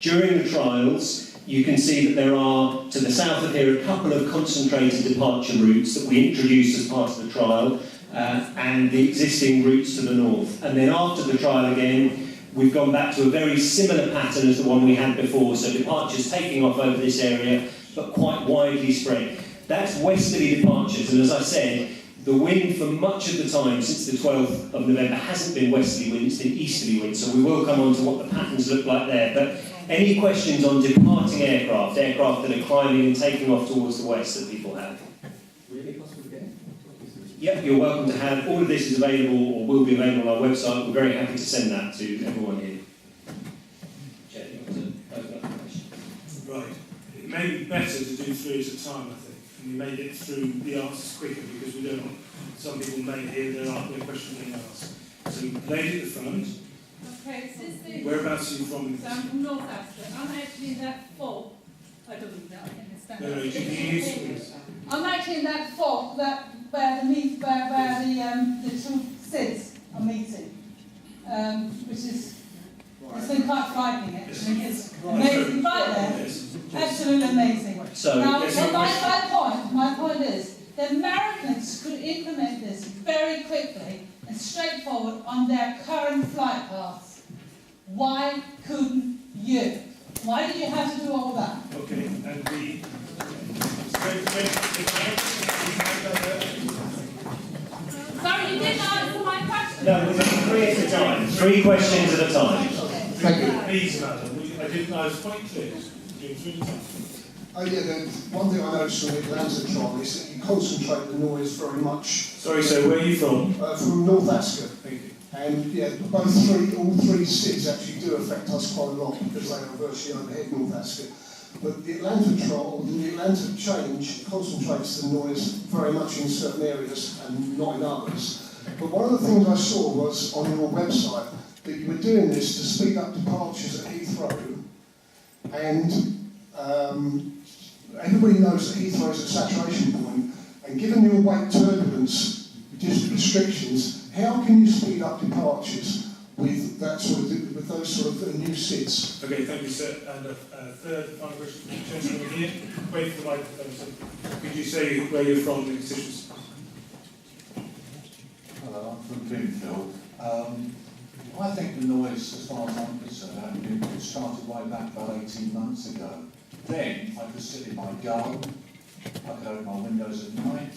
During the trials, you can see that there are, to the south of here, a couple of concentrated departure routes that we introduced as part of the trial, and the existing routes to the north. And then after the trial again, we've gone back to a very similar pattern as the one we had before, so departures taking off over this area, but quite widely spread. That's westerly departures, and as I said, the wind for much of the time since the 12th of November hasn't been westerly wind, it's been easterly wind, so we will come on to what the patterns look like there. But any questions on departing aircraft that are climbing and taking off towards the west that people have? Really possible to get? Yep, you're welcome to have. All of this is available or will be available on our website. We're very happy to send that to everyone here. Chair, you want to open up the question? Right. It may be better to do 3 at a time, I think. And we may get through the answers quicker because we don't want some people may hear there aren't no questions being asked. So, lady at the front. Okay, Whereabouts are you from? So I'm from Northampton. I'm actually in that fog. I don't even know. I understand. No, you can use it. I'm actually in that fog that where the two SIDS are meeting, which is it's been quite frightening actually. It's amazing right there. Absolutely amazing. So, now, my point is the Americans could implement this very quickly and straightforward on their current flight paths. Why couldn't you? Why did you have to do all that? Okay, and the... Sorry, you didn't answer my question. no, we'll do 3 at a time. 3 questions at a time. Thank you. Please, madam. I was quite clear. Doing 3 at a time. Oh yeah, one thing I noticed from the Atlanta trial is that you concentrate the noise very much. Sorry, so where are you from? From North Ascot. Thank you. And yeah, all three SIDS actually do affect us quite a lot because they are virtually overhead North Ascot. But the Atlanta trial, the Atlanta change concentrates the noise very much in certain areas and not in others. But one of the things I saw was on your website that you were doing this to speed up departures at Heathrow, and everybody knows that Heathrow is at saturation point, and given your weight turbulence restrictions, how can you speed up departures with that with those sort of new SIDS? Okay, thank you, sir. And a third final question, gentleman here. Wait for the microphone, sir. Could you say where you're from and the constituents? Hello, I'm from Greenfield. I think the noise, as far as I'm concerned, it started way back about 18 months ago. Then I could sit in my garden, I could open my windows at night,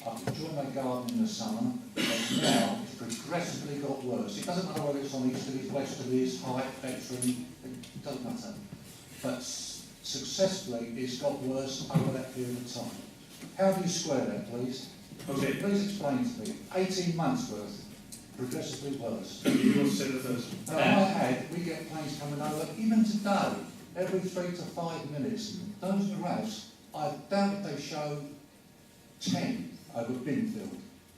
I could enjoy my garden in the summer, but now it's progressively got worse. It doesn't matter whether it's on easterlies, westerlies, height, veteran, it doesn't matter. But successfully it's got worse over that period of time. How do you square that, please? Okay. Please explain to me. 18 months worth, progressively worse. You want to say the first one? We get planes coming over, even today, every 3 to 5 minutes. Those graphs, I doubt if they show 10 over Binfield.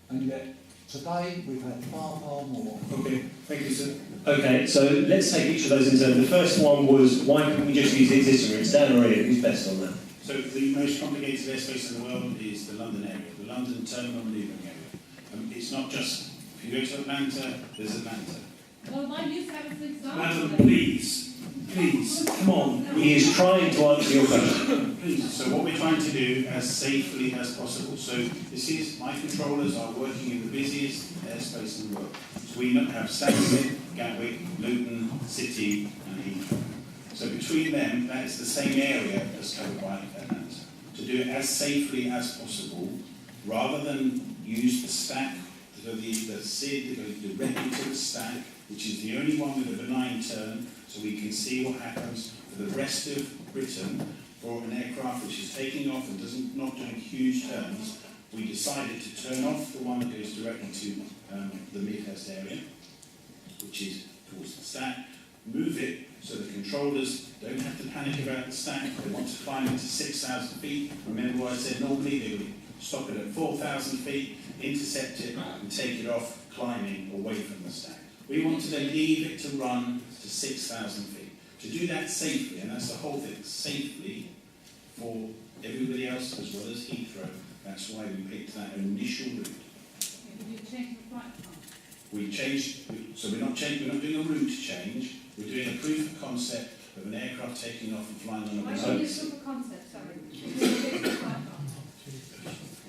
And yet, today, we've had far, far more. Okay, thank you, sir. Okay, so let's take each of those in turn. The first one was, why couldn't we just use the existing routes? Dan or Ian, who's best on that? So the most complicated airspace in the world is the London area, the London terminal maneuvering area. It's not just, if you go to Atlanta, there's Atlanta. Well, my news have an example. Madam, please, come on. He is trying to answer your question. Please. So what we're trying to do as safely as possible. So this is, my controllers are working in the busiest airspace in the world. So we have Stansted, Gatwick, Luton, City and Heathrow. So between them, that is the same area as covered by Atlanta. To do it as safely as possible, rather than use the stack, so the SID that goes directly to the stack, which is the only one with a benign turn, so we can see what happens for the rest of Britain for an aircraft which is taking off and not doing huge turns. We decided to turn off the one that goes directly to the Midhurst area, which is towards the stack, move it so the controllers don't have to panic about the stack. They want to climb into 6,000 feet. Remember what I said, normally they would stop it at 4,000 feet, intercept it and take it off climbing away from the stack. We wanted to leave it to run to 6,000 feet. To do that safely, and that's the whole thing, safely for everybody else as well as Heathrow. That's why we picked that initial route. Did you change the flight path? We changed, so we're not doing a route change, we're doing a proof of concept of an aircraft taking off and flying on a Why busy don't you road. look at concept, sorry?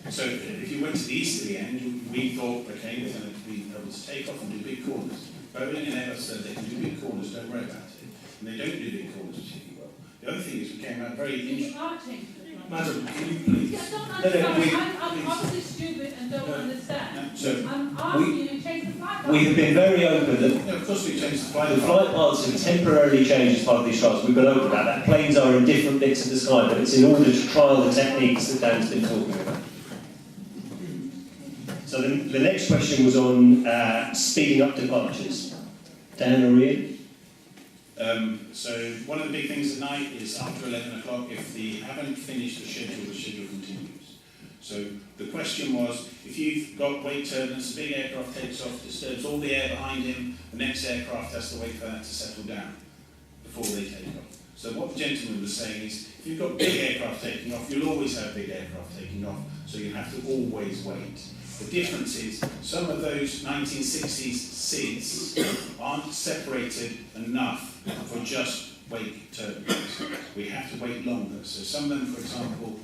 So if you went to the easterly end, we thought, okay, they're going to be able to take off and do big corners. Boeing and Airbus said they can do big corners, don't worry about it. And they don't do big corners particularly well. The other thing is we came out very You are changing the plan. Madam, can you please? Yeah, don't no, understand. we- I'm obviously stupid and don't understand. No, so I'm asking you to change the flight We have been very open that no, of course we changed the the flight flight paths have temporarily changed as part of these trials. We've been open about that. Planes are in different bits of the sky, but it's in order to trial the techniques that Dan's been talking about. So the next question was on speeding up departures. Dan or Ian? So one of the big things at night is after 11 o'clock, if they haven't finished the schedule continues. So the question was, if you've got wake turbulence, a big aircraft takes off, disturbs all the air behind him, the next aircraft has to wait for that to settle down before they take off. So what the gentleman was saying is, if you've got big aircraft taking off, you'll always have big aircraft taking off, so you have to always wait. The difference is, some of those 1960s SIDs aren't separated enough for just wake turbulence. We have to wait longer. So some of them, for example,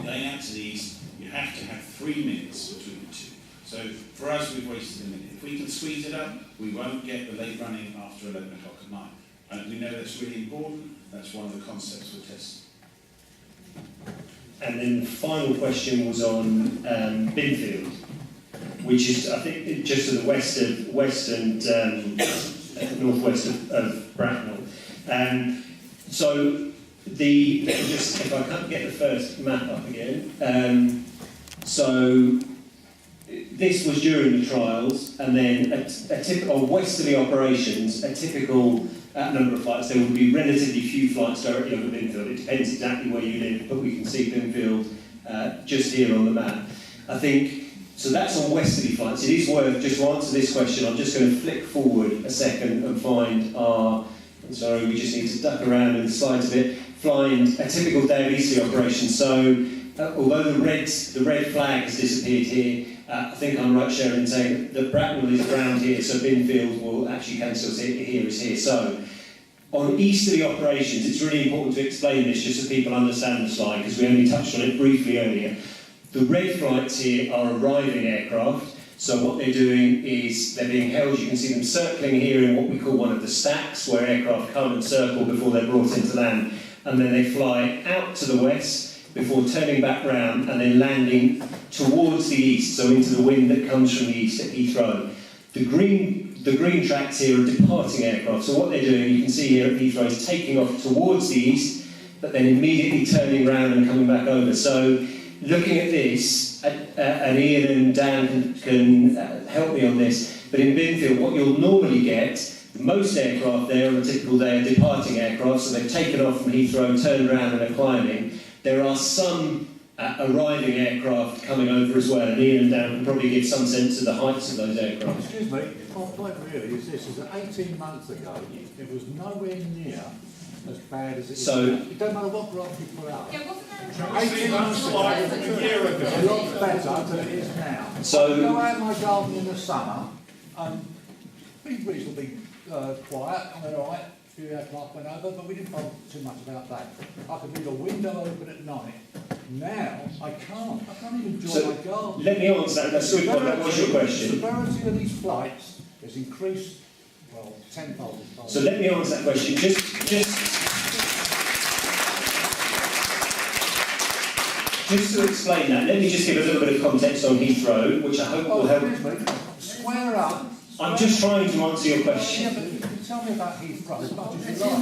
going out to the east, you have to have 3 minutes between the two. So for us, we've wasted a minute. If we can squeeze it up, we won't get the late running after 11 o'clock at night. And we know that's really important. That's one of the concepts we're testing. And then the final question was on Binfield, which is, I think, just to the west and northwest of Bracknell. So just if I can't get the first map up again. So this was during the trials, and then a typical westerly operations, a typical number of flights. There would be relatively few flights directly over Binfield. It depends exactly where you live, but we can see Binfield just here on the map. I think, so that's on westerly flights. It is worth, just to answer this question, I'm just going to flick forward a second and find our, sorry, we just need to duck around in the slides a bit, find a typical day of easterly operation. So, although the red flag has disappeared here, I think I'm right, Sharon, in saying that Bracknell is around here, so Binfield will actually cancel here is here. So, on easterly operations, it's really important to explain this just so people understand the slide, because we only touched on it briefly earlier. The red flights here are arriving aircraft, so what they're doing is they're being held, you can see them circling here in what we call one of the stacks, where aircraft come and circle before they're brought into land, and then they fly out to the west before turning back round and then landing towards the east, so into the wind that comes from the east at Heathrow. The green tracks here are departing aircraft, so what they're doing, you can see here at Heathrow, is taking off towards the east, but then immediately turning round and coming back over. So, looking at this, and Ian and Dan can help me on this, but in Binfield, what you'll normally get, most aircraft there on a typical day are departing aircraft, so they've taken off from Heathrow, turned around and are climbing. There are some arriving aircraft coming over as well, and Ian and Dan can probably give some sense of the heights of those aircraft. Excuse me, my point really is this, is that 18 months ago, it was nowhere near as bad as it is So- now. It don't matter what graph you put up. Yeah, wasn't there a 18 months ago, it's a lot better than it is now. So- I go out in my garden in the summer, be reasonably quiet, I mean, all right, a few aircraft went over, but we didn't bother too much about that. I could leave a window open at night. Now, I can't even enjoy So, my garden. let me answer that, that's a good point, that was your The question. severity of these flights has increased, well, tenfold. So let me answer that question, just to explain that, let me just give a little bit of context on Heathrow, which I hope will help. Excuse me, square up. I'm just trying to answer your question. Yeah, but you can tell me about Heathrow as much as you like.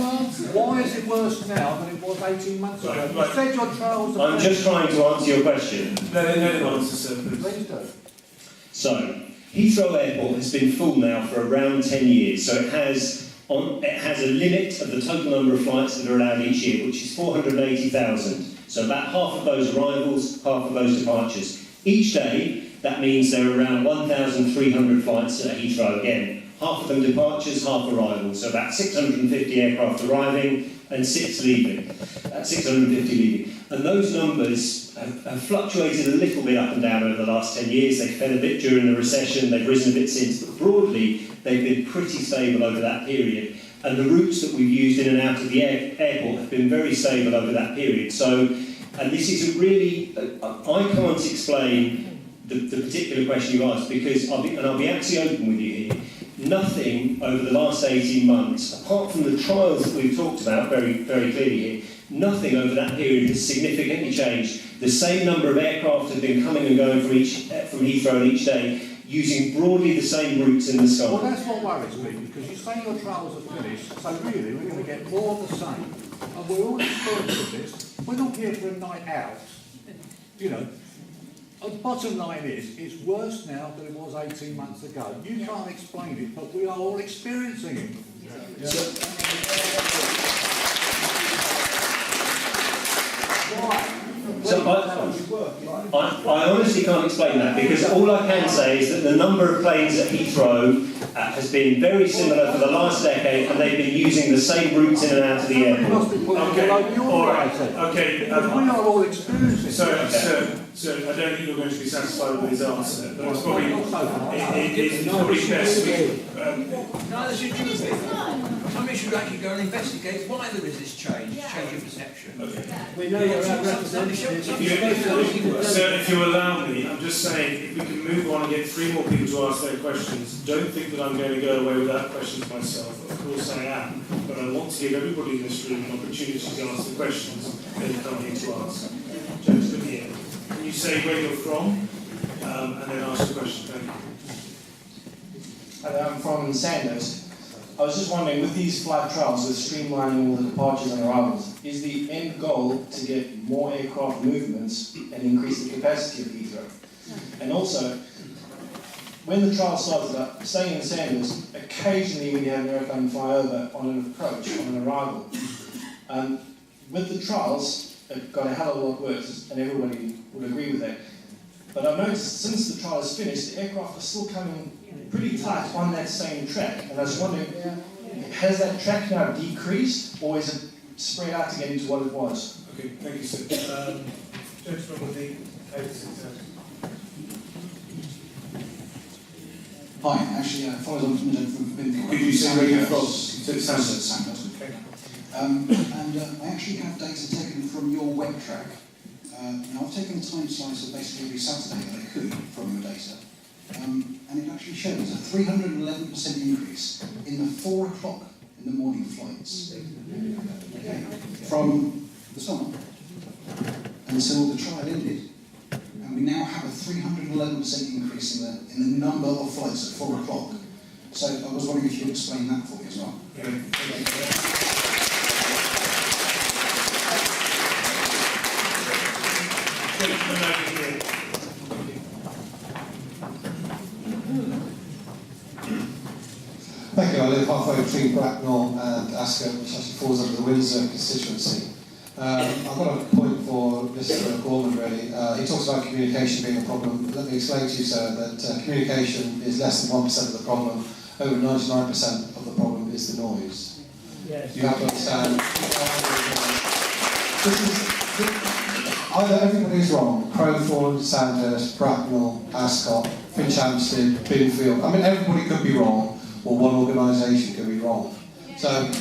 Why is it worse now than it was 18 months ago? Right. You said your trials are I'm just trying to answer your question. Let him answer, sir, please. Please do. So, Heathrow Airport has been full now for around 10 years, so it has a limit of the total number of flights that are allowed each year, which is 480,000. So about half of those arrivals, half of those departures. Each day, that means there are around 1,300 flights at Heathrow again. Half of them departures, half arrivals. So about 650 aircraft arriving and 650 leaving. And those numbers have fluctuated a little bit up and down over the last 10 years. They fell a bit during the recession, they've risen a bit since, but broadly, they've been pretty stable over that period. and the routes that we've used in and out of the airport have been very stable over that period. So, and this is a really, I can't explain the particular question you asked, because I'll be absolutely open with you here. Nothing over the last 18 months, apart from the trials that we've talked about very, very clearly here, nothing over that period has significantly changed. The same number of aircraft have been coming and going from Heathrow each day, using broadly the same routes in the sky. Well, that's what worries me, because you say your trials are finished, so really we're going to get more of the same. And we're all experienced with this. We're not here for a night out. You know, the bottom line is, it's worse now than it was 18 months ago. You can't explain it, but we are all experiencing it. Yeah. Why? So I honestly can't explain that, because all I can say is that the number of planes at Heathrow has been very similar for the last decade, and they've been using the same routes in and out of the airport. Okay, all right. Okay, we are all experiencing it. So I don't think you're going to be satisfied with his answer, but it's probably best. Neither should you be. Somebody should actually go and investigate why there is this change of perception. Okay. We know you're our representatives. If you allow me, I'm just saying, if we can move on and get 3 more people to ask their questions, don't think that I'm going to go away without questions myself. Of course I am, but I want to give everybody in this room an opportunity to ask the questions they've come here to ask. Gentlemen here, can you say where you're from, and then ask the question? Thank you. I'm from Sandhurst. I was just wondering, with these flight trials, with streamlining all the departures and arrivals, is the end goal to get more aircraft movements and increase the capacity of Heathrow? And also, when the trial started up, staying in Sandhurst, occasionally when you have an airplane fly over on an approach, on an arrival, with the trials, it got a hell of a lot worse, and everybody would agree with that. But I've noticed since the trial is finished, the aircraft are still coming pretty tight on that same track. And I was wondering, has that track now decreased, or is it spread out to get into what it was? Okay, thank you, sir. Gentleman with the 86,000. Hi, actually, follows on from the gentleman from Binfield. Could you say where you're from? Sandhurst. And I actually have data taken from your web track. Now, I've taken a time slice of basically every Saturday that I could from your data. And it actually shows a 311% increase in the 4 o'clock in the morning flights. Okay. From the summer until the trial ended. And we now have a 311% increase in the number of flights at 4 o'clock. So I was wondering if you could explain that for me as well. Thank you. I live halfway between Bracknell and Ascot, which actually falls under the Windsor constituency. I've got a point for Mr. Gorman, really. He talks about communication being a problem. Let me explain to you, sir, that communication is less than 1% of the problem. Over 99% of the problem is the noise. Yes. You have to understand. Either everybody's wrong. Crowthorne, Sandhurst, Bracknell, Ascot, Finchampstead, Binfield. I mean, everybody could be wrong, or one organisation could be wrong. So, I can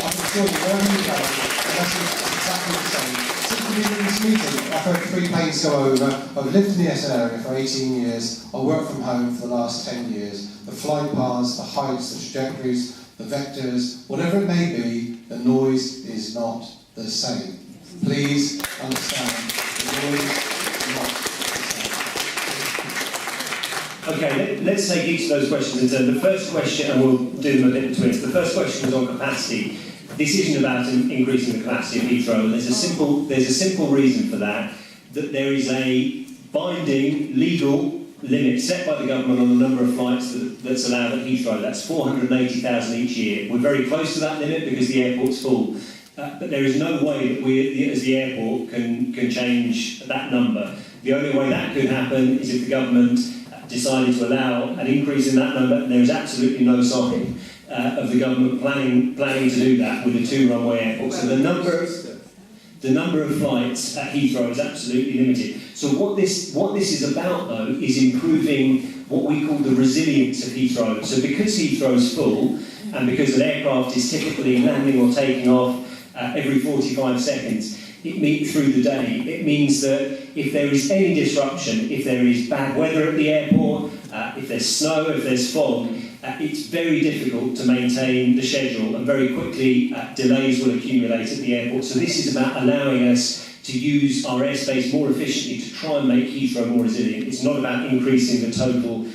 assure you, wherever you go, unless it's exactly the same. Since the beginning of this meeting, I've heard 3 planes go over. I've lived in the Essen area for 18 years. I worked from home for the last 10 years. The flight paths, the heights, the trajectories, the vectors, whatever it may be, the noise is not the same. Please understand, the noise is not the same. Okay, let's take each of those questions in turn. The first question, and we'll do them a bit between us. The first question was on capacity. This isn't about increasing the capacity of Heathrow. There's a simple reason for that. That there is a binding legal limit set by the government on the number of flights that's allowed at Heathrow. That's 480,000 each year. We're very close to that limit because the airport's full. But there is no way that we, as the airport, can change that number. The only way that could happen is if the government decided to allow an increase in that number. There is absolutely no sign of the government planning to do that with a 2-runway airport. So the number of flights at Heathrow is absolutely limited. So what this is about, though, is improving what we call the resilience of Heathrow. So because Heathrow's full, and because an aircraft is typically landing or taking off every 45 seconds, it means through the day. It means that if there is any disruption, if there is bad weather at the airport, if there's snow, if there's fog, it's very difficult to maintain the schedule, and very quickly delays will accumulate at the airport. So this is about allowing us to use our airspace more efficiently to try and make Heathrow more resilient. It's not about increasing the total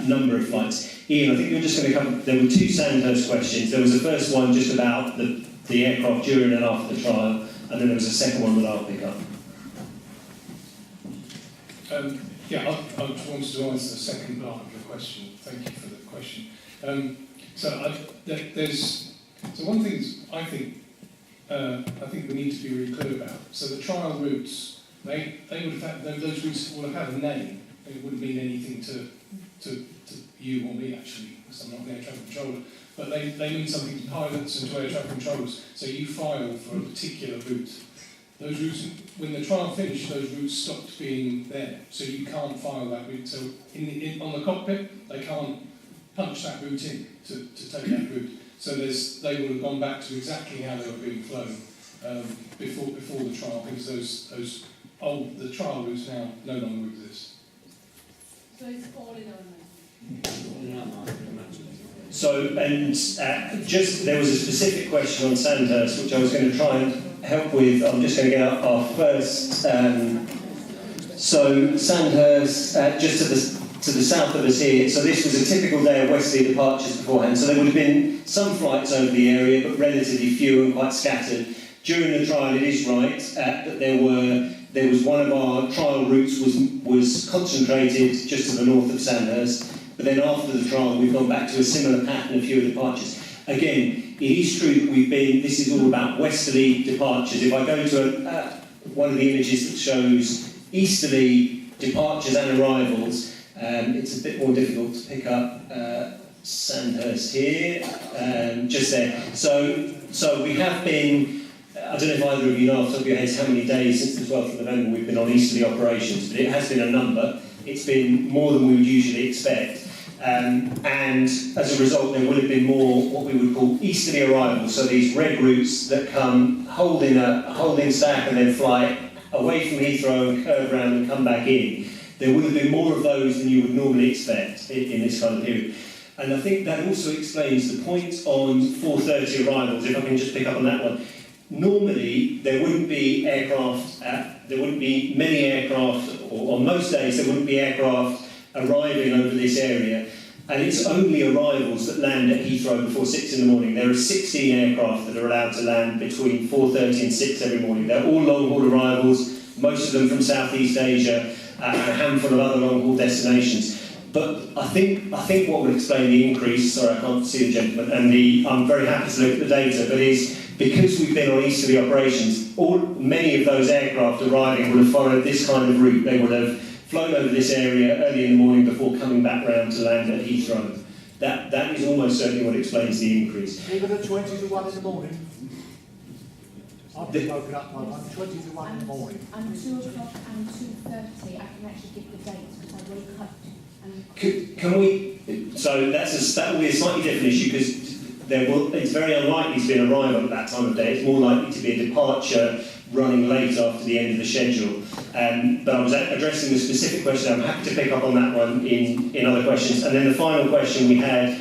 number of flights. Ian, I think you're just going to come. There were two Sandhurst questions. There was the first one just about the aircraft during and after the trial, and then there was a second one that I'll pick up. I just wanted to answer the second part of the question. Thank you for the question. So one thing I think we need to be really clear about. So the trial routes, they would have had, those routes would have had a name. It wouldn't mean anything to you or me actually, because I'm not an air traffic controller. But they mean something to pilots and to air traffic controllers. So you file for a particular route. Those routes, when the trial finished, those routes stopped being there. So you can't file that route. So on the cockpit, they can't punch that route in to take that route. So they would have gone back to exactly how they were being flown before the trial, because the trial routes now no longer exist. So it's all in our So, and just there was a specific question on Sandhurst, which I was going to try and help with. I'm just going to get our first. So Sandhurst, just to the south of us here. So this was a typical day of westerly departures beforehand. So there would have been some flights over the area, but relatively few and quite scattered. During the trial, it is right that there was one of our trial routes was concentrated just to the north of Sandhurst. But then after the trial, we've gone back to a similar pattern of fewer departures. Again, it is true that this is all about westerly departures. If I go to one of the images that shows easterly departures and arrivals, it's a bit more difficult to pick up Sandhurst here, just there. So we have been, I don't know if either of you know off the top of your heads how many days since the 12th of November we've been on easterly operations, but it has been a number. It's been more than we would usually expect. And as a result, there would have been more what we would call easterly arrivals. So these red routes that come holding stack and then fly away from Heathrow and curve around and come back in. There would have been more of those than you would normally expect in this kind of period. And I think that also explains the point on 4:30 arrivals, if I can just pick up on that one. Normally, there wouldn't be aircraft, there wouldn't be many aircraft, or on most days there wouldn't be aircraft arriving over this area, and it's only arrivals that land at Heathrow before 6 in the morning. There are 16 aircraft that are allowed to land between 4:30 and 6 every morning. They're all long-haul arrivals, most of them from Southeast Asia, and a handful of other long-haul destinations. But I think what would explain the increase, sorry I can't see the gentleman, and I'm very happy to look at the data, but is because we've been on easterly operations, many of those aircraft arriving would have followed this kind of route. They would have flown over this area early in the morning before coming back round to land at Heathrow. That is almost certainly what explains the increase. Even at 20 to 1 in the morning? I've been woken up by 20 to 1 in the morning. And 2 o'clock and 2:30, I can actually give the dates because I woke up and... Can we... So that will be a slightly different issue because it's very unlikely to be an arrival at that time of day. It's more likely to be a departure running late after the end of the schedule. But I was addressing the specific question. I'm happy to pick up on that one in other questions. And then the final question we had...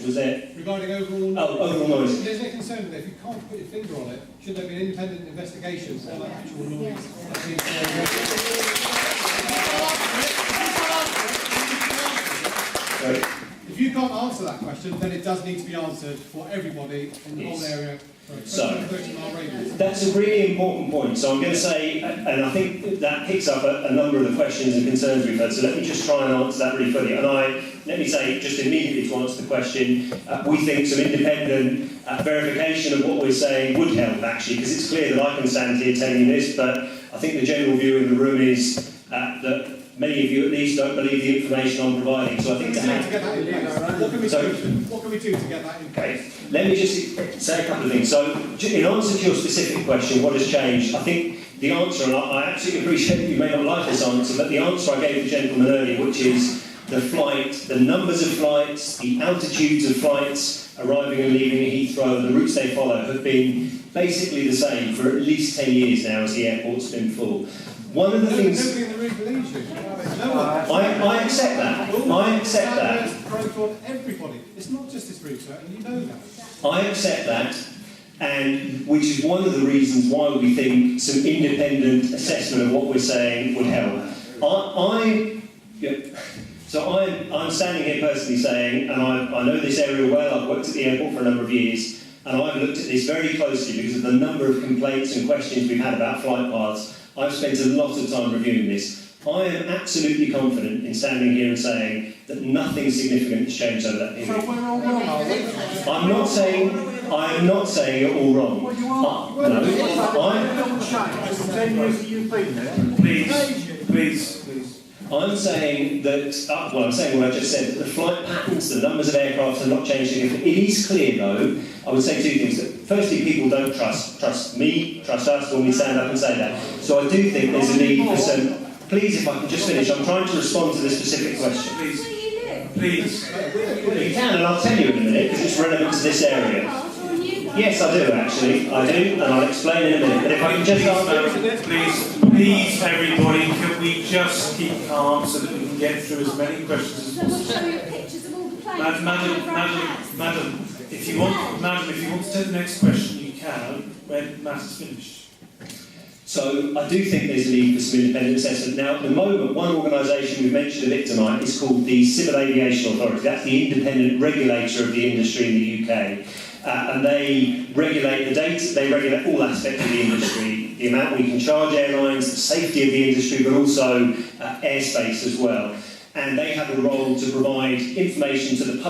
was there... Regarding overall... overall noise. There's no concern with it. If you can't put your finger on it, should there be an independent investigation on that actual noise? If you can't answer that question, then it does need to be answered for everybody in the whole area. That's a really important point. So I'm going to say, and I think that picks up a number of the questions and concerns we've had. So let me just try and answer that really fully. And let me say, just immediately to answer the question, we think some independent verification of what we're saying would help, actually, because it's clear that I can stand here telling you this, but I think the general view in the room is that many of you at least don't believe the information I'm providing. So I think what can we do to get that in place? Okay, let me just say a couple of things. So in answer to your specific question, what has changed? I think the answer, and I absolutely appreciate that you may not like this answer, but the answer I gave the gentleman earlier, which is the numbers of flights, the altitudes of flights arriving and leaving at Heathrow, and the routes they follow have been basically the same for at least 10 years now as the airport's been full. One of the things... Nobody in the room believes you. No I accept that. I accept that. Protocol, everybody. It's not just this route, sir, and you know that. I accept that, and which is one of the reasons why we think some independent assessment of what we're saying would help. I'm standing here personally saying, and I know this area well, I've worked at the airport for a number of years, and I've looked at this very closely because of the number of complaints and questions we've had about flight paths. I've spent a lot of time reviewing this. I am absolutely confident in standing here and saying that nothing significant has changed over that period. So we're all wrong, are we? I'm not saying you're all wrong. Well, you are. From 10 years that you've been there. Please. I'm saying that, I'm saying what I just said, that the flight patterns, the numbers of aircraft have not changed significantly. It is clear, though, I would say two things. That firstly, people don't trust me, trust us when we stand up and say that. So I do think there's a need for some... Please, if I can just finish, I'm trying to respond to the specific question. Please. You can, and I'll tell you in a minute, because it's relevant to this area. Yes, I do, actually. I do, and I'll explain in a minute. But if I can just answer... Please, everybody, can we just keep calm so that we can get through as many questions as possible? Show you pictures of all the planes. Madam, if you want to take the next question, you can when Matt is finished. So I do think there's a need for some independent assessment. Now, at the moment, one organisation we've mentioned a bit tonight is called the Civil Aviation Authority. That's the independent regulator of the industry in the UK. And they regulate the data, they regulate all aspects of the industry, the amount we can charge airlines, the safety of the industry, but also airspace as well. And they have a role to provide information to the public.